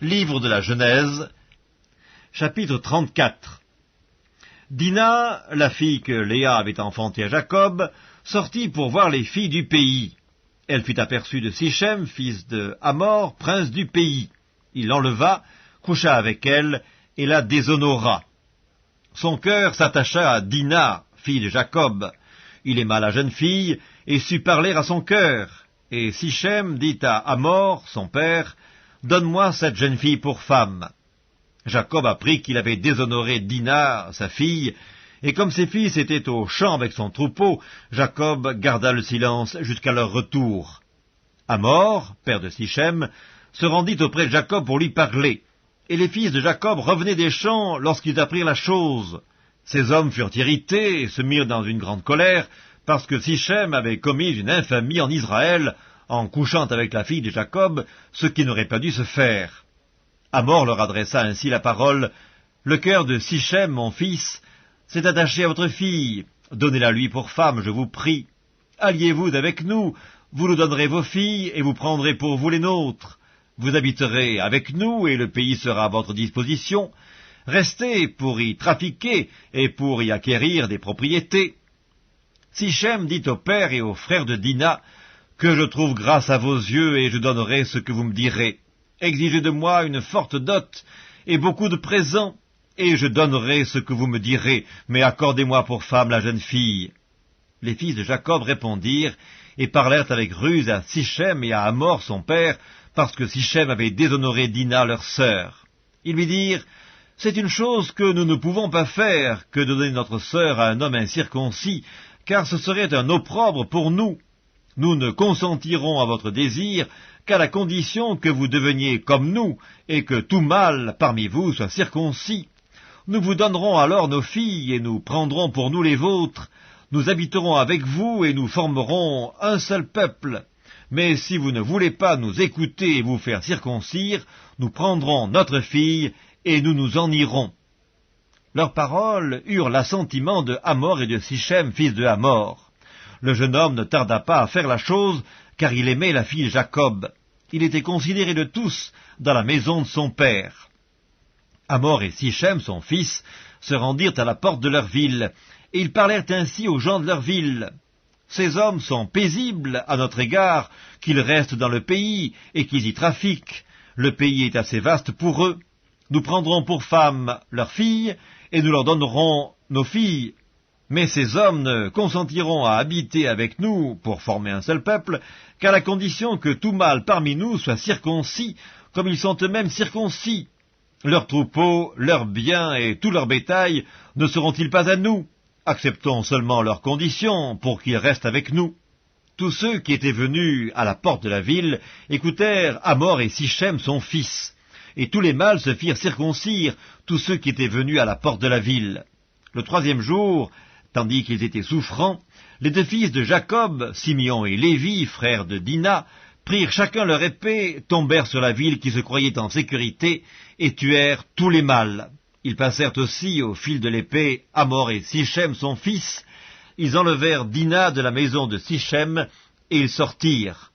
Livre de la Genèse, chapitre 34. Dina, la fille que Léa avait enfantée à Jacob, sortit pour voir les filles du pays. Elle fut aperçue de Sichem, fils de Hamor, prince du pays. Il l'enleva, coucha avec elle, et la déshonora. Son cœur s'attacha à Dina, fille de Jacob. Il aima la jeune fille, et sut parler à son cœur. Et Sichem dit à Hamor, son père, « Donne-moi cette jeune fille pour femme. » Jacob apprit qu'il avait déshonoré Dina, sa fille, et comme ses fils étaient au champ avec son troupeau, Jacob garda le silence jusqu'à leur retour. Hamor, père de Sichem, se rendit auprès de Jacob pour lui parler, et les fils de Jacob revenaient des champs lorsqu'ils apprirent la chose. Ces hommes furent irrités et se mirent dans une grande colère, parce que Sichem avait commis une infamie en Israël, en couchant avec la fille de Jacob, ce qui n'aurait pas dû se faire. Hamor leur adressa ainsi la parole, « Le cœur de Sichem, mon fils, s'est attaché à votre fille. Donnez-la lui pour femme, je vous prie. Alliez-vous avec nous, vous nous donnerez vos filles, et vous prendrez pour vous les nôtres. Vous habiterez avec nous, et le pays sera à votre disposition. Restez pour y trafiquer, et pour y acquérir des propriétés. » Sichem dit au père et aux frères de Dina, « Que je trouve grâce à vos yeux, et je donnerai ce que vous me direz. Exigez de moi une forte dot, et beaucoup de présents, et je donnerai ce que vous me direz, mais accordez-moi pour femme la jeune fille. » Les fils de Jacob répondirent, et parlèrent avec ruse à Sichem et à Hamor son père, parce que Sichem avait déshonoré Dina leur sœur. Ils lui dirent, « C'est une chose que nous ne pouvons pas faire, que de donner notre sœur à un homme incirconcis, car ce serait un opprobre pour nous. Nous ne consentirons à votre désir qu'à la condition que vous deveniez comme nous, et que tout mâle parmi vous soit circoncis. Nous vous donnerons alors nos filles, et nous prendrons pour nous les vôtres. Nous habiterons avec vous, et nous formerons un seul peuple. Mais si vous ne voulez pas nous écouter et vous faire circoncire, nous prendrons notre fille, et nous nous en irons. » Leurs paroles eurent l'assentiment de Hamor et de Sichem, fils de Hamor. Le jeune homme ne tarda pas à faire la chose, car il aimait la fille de Jacob. Il était considéré de tous dans la maison de son père. Hamor et Sichem, son fils, se rendirent à la porte de leur ville, et ils parlèrent ainsi aux gens de leur ville. « Ces hommes sont paisibles à notre égard, qu'ils restent dans le pays et qu'ils y trafiquent. Le pays est assez vaste pour eux. Nous prendrons pour femmes leurs filles, et nous leur donnerons nos filles. Mais ces hommes ne consentiront à habiter avec nous pour former un seul peuple, qu'à la condition que tout mâle parmi nous soit circoncis, comme ils sont eux-mêmes circoncis. Leurs troupeaux, leurs biens et tout leur bétail ne seront-ils pas à nous? Acceptons seulement leurs conditions pour qu'ils restent avec nous. » Tous ceux qui étaient venus à la porte de la ville écoutèrent Hamor et Sichem son fils, et tous les mâles se firent circoncire, tous ceux qui étaient venus à la porte de la ville. Le troisième jour, tandis qu'ils étaient souffrants, les deux fils de Jacob, Simeon et Lévi, frères de Dina, prirent chacun leur épée, tombèrent sur la ville qui se croyait en sécurité, et tuèrent tous les mâles. Ils passèrent aussi au fil de l'épée Hamor et Sichem son fils. Ils enlevèrent Dina de la maison de Sichem, et ils sortirent.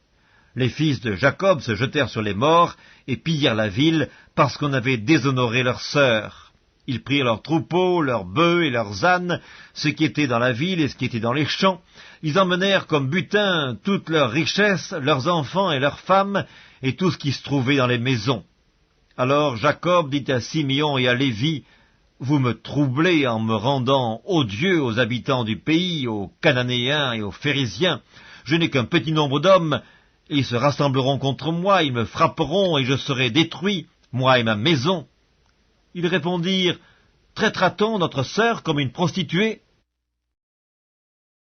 Les fils de Jacob se jetèrent sur les morts, et pillèrent la ville, parce qu'on avait déshonoré leur sœur. Ils prirent leurs troupeaux, leurs bœufs et leurs ânes, ce qui était dans la ville et ce qui était dans les champs. Ils emmenèrent comme butin toutes leurs richesses, leurs enfants et leurs femmes, et tout ce qui se trouvait dans les maisons. Alors Jacob dit à Simeon et à Lévi, « Vous me troublez en me rendant odieux aux habitants du pays, aux Cananéens et aux Phérésiens. Je n'ai qu'un petit nombre d'hommes, et ils se rassembleront contre moi, ils me frapperont, et je serai détruit, moi et ma maison. » Ils répondirent, « Traitera-t-on notre sœur comme une prostituée?